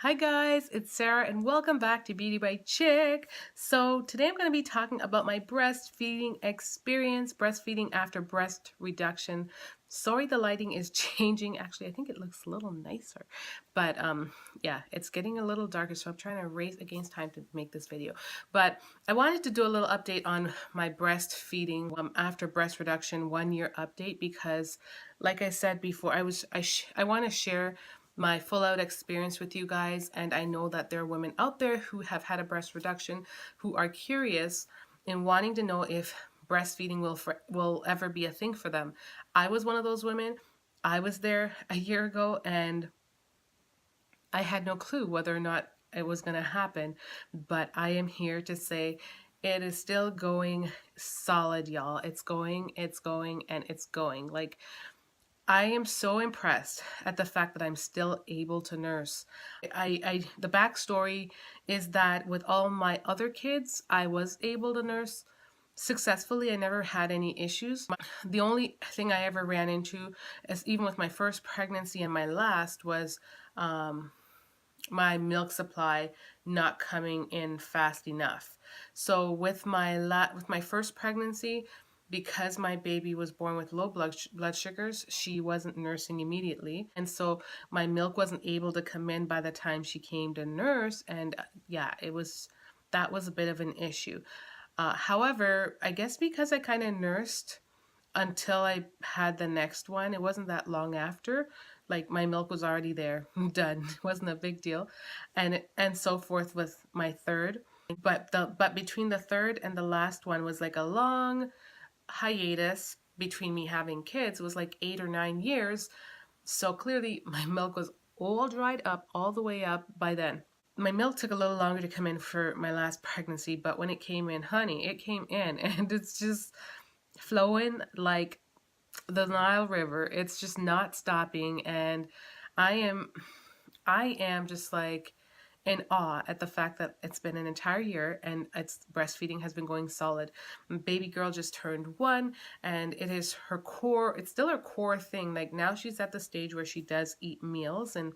Hi guys, it's Sarah and welcome back to Beauty by Chick. So today I'm going to be talking about my breastfeeding experience, breastfeeding after breast reduction. Sorry the lighting is changing. Actually, I think it looks a little nicer. But yeah, it's getting a little darker, so I'm trying to race against time to make this video. But I wanted to do a little update on my breastfeeding after breast reduction 1 year update because like I said before, I want to share my full out experience with you guys, and I know that there are women out there who have had a breast reduction who are curious and wanting to know if breastfeeding will ever be a thing for them. I was one of those women. I was there a year ago and I had no clue whether or not it was going to happen, but I am here to say it is still going solid, y'all. It's going, and it's going. Like, I am so impressed at the fact that I'm still able to nurse. The backstory is that with all my other kids, I was able to nurse successfully. I never had any issues. The only thing I ever ran into, as even with my first pregnancy and my last, was my milk supply not coming in fast enough. So with my first pregnancy, because my baby was born with low blood sugars, she wasn't nursing immediately, and so my milk wasn't able to come in by the time she came to nurse. And yeah, that was a bit of an issue. However, I guess because I kind of nursed until I had the next one, it wasn't that long after. Like, my milk was already there, done. It wasn't a big deal, and so forth with my third. But between the third and the last one was like a long hiatus between me having kids. It was like 8 or 9 years. So clearly my milk was all dried up, all the way up by then. My milk took a little longer to come in for my last pregnancy, but when it came in, honey, it came in and it's just flowing like the Nile River. It's just not stopping, and I am I am just like in awe at the fact that it's been an entire year and its breastfeeding has been going solid. Baby girl just turned 1, and it is her core, it's still her core thing. Like, now she's at the stage where she does eat meals and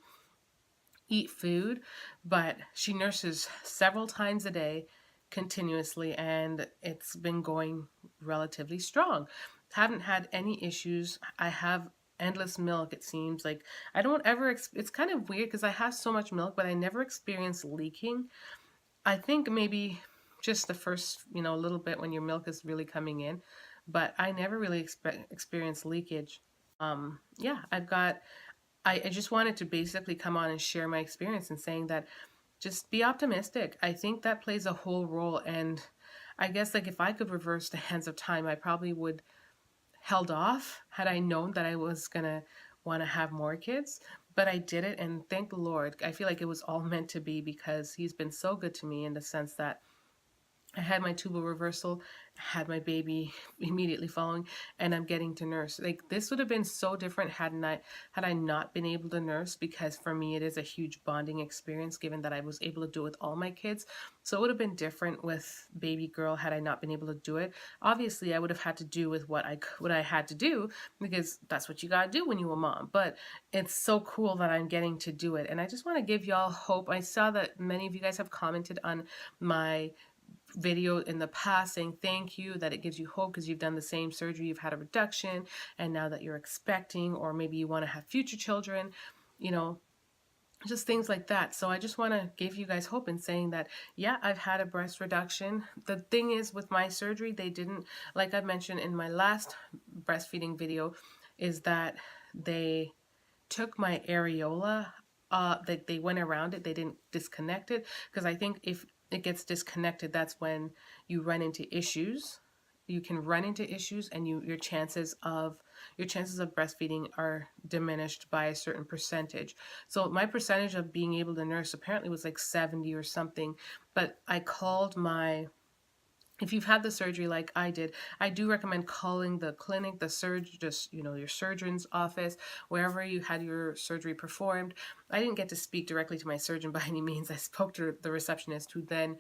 eat food, but she nurses several times a day continuously, and it's been going relatively strong. Haven't had any issues. I have endless milk, it seems. Like, I don't ever it's kind of weird because I have so much milk, but I never experience leaking. I think maybe just the first, little bit when your milk is really coming in, but I never really experience leakage. Yeah, I just wanted to basically come on and share my experience and saying that just be optimistic. I think that plays a whole role. And I guess, like, if I could reverse the hands of time, I probably would held off had I known that I was gonna want to have more kids. But I did it, and thank the Lord. I feel like it was all meant to be because he's been so good to me in the sense that I had my tubal reversal, had my baby immediately following, and I'm getting to nurse. Like, this would have been so different had I not been able to nurse, because for me it is a huge bonding experience given that I was able to do it with all my kids. So it would have been different with baby girl had I not been able to do it. Obviously, I would have had to do with what I had to do, because that's what you gotta do when you're a mom. But it's so cool that I'm getting to do it, and I just want to give y'all hope. I saw that many of you guys have commented on my video in the past saying thank you, that it gives you hope because you've done the same surgery, you've had a reduction, and now that you're expecting, or maybe you want to have future children, you know, just things like that. So I just want to give you guys hope in saying that, yeah, I've had a breast reduction. The thing is, with my surgery, they didn't, like I mentioned in my last breastfeeding video, is that they took my areola, that they went around it, they didn't disconnect it, because I think if it gets disconnected, that's when you run into issues. You can run into issues, and your chances of breastfeeding are diminished by a certain percentage. So my percentage of being able to nurse apparently was like 70 or something. But I called my if you've had the surgery like I did, I do recommend calling the clinic, the just, your surgeon's office, wherever you had your surgery performed. I didn't get to speak directly to my surgeon by any means. I spoke to the receptionist, who then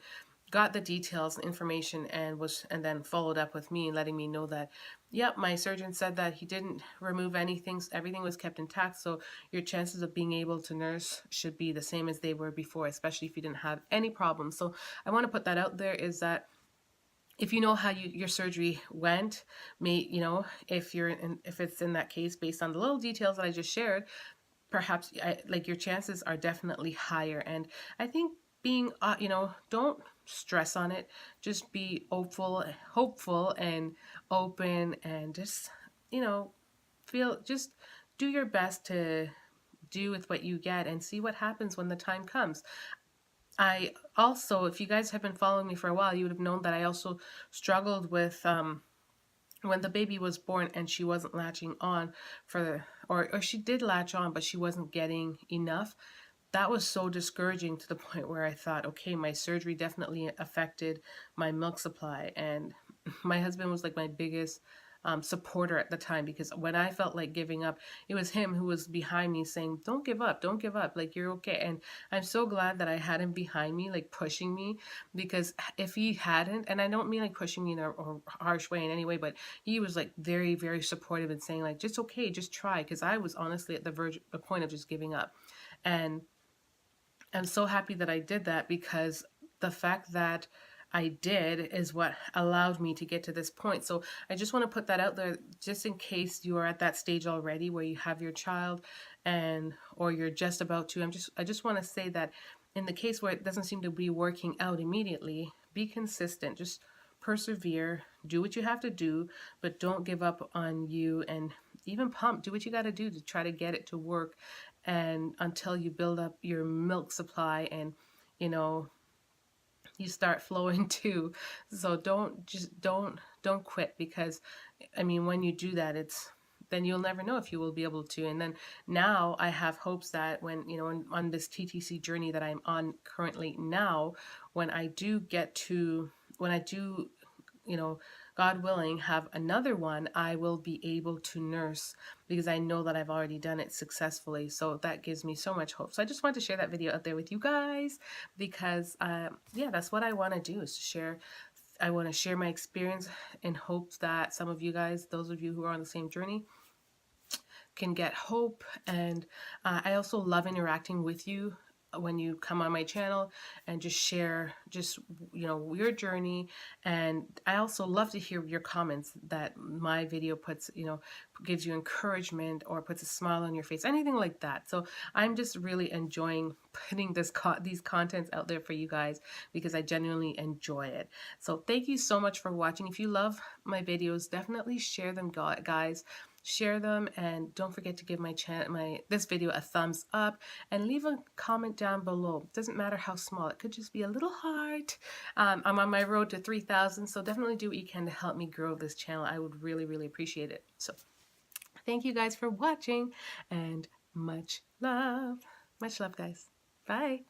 got the details, information, and then followed up with me, letting me know that, yep, my surgeon said that he didn't remove anything, everything was kept intact, so your chances of being able to nurse should be the same as they were before, especially if you didn't have any problems. So I want to put that out there, is that if you know how your surgery went, if it's in that case, based on the little details that I just shared, perhaps like your chances are definitely higher. And I think being don't stress on it, just be hopeful and open, and just feel, just do your best to do with what you get and see what happens when the time comes. I also, if you guys have been following me for a while, you would have known that I also struggled with when the baby was born and she wasn't latching on or she did latch on, but she wasn't getting enough. That was so discouraging, to the point where I thought, okay, my surgery definitely affected my milk supply. And my husband was like my biggest supporter at the time, because when I felt like giving up, it was him who was behind me saying, don't give up, don't give up, like, you're okay. And I'm so glad that I had him behind me, like pushing me, because if he hadn't, and I don't mean like pushing me in a harsh way in any way, but he was like very, very supportive and saying like, just okay, just try. Because I was honestly at the point of just giving up. And I'm so happy that I did that, because the fact that I did is what allowed me to get to this point. So I just want to put that out there, just in case you are at that stage already where you have your child, and or you're just about to. I just want to say that in the case where it doesn't seem to be working out immediately, be consistent. Just persevere, do what you have to do, but don't give up on you. And even pump, do what you got to do to try to get it to work, and until you build up your milk supply, and you know you start flowing too. So don't quit, because I mean, when you do that, it's then you'll never know if you will be able to. And then now I have hopes that when, on this TTC journey that I'm on currently now, when I do get to, when I do, God willing, have another one, I will be able to nurse, because I know that I've already done it successfully. So that gives me so much hope. So I just want to share that video out there with you guys, because yeah, that's what I want to do, is to share. I want to share my experience in hopes that some of you guys, those of you who are on the same journey, can get hope. And I also love interacting with you when you come on my channel and just share your journey. And I also love to hear your comments that my video puts, gives you encouragement or puts a smile on your face, anything like that. So I'm just really enjoying putting these contents out there for you guys, because I genuinely enjoy it. So thank you so much for watching. If you love my videos, definitely share them, guys. Share them, and don't forget to give this video a thumbs up, and leave a comment down below. Doesn't matter how small, it could just be a little heart. I'm on my road to 3,000, so definitely do what you can to help me grow this channel. I would really, really appreciate it. So thank you guys for watching, and much love, guys. Bye.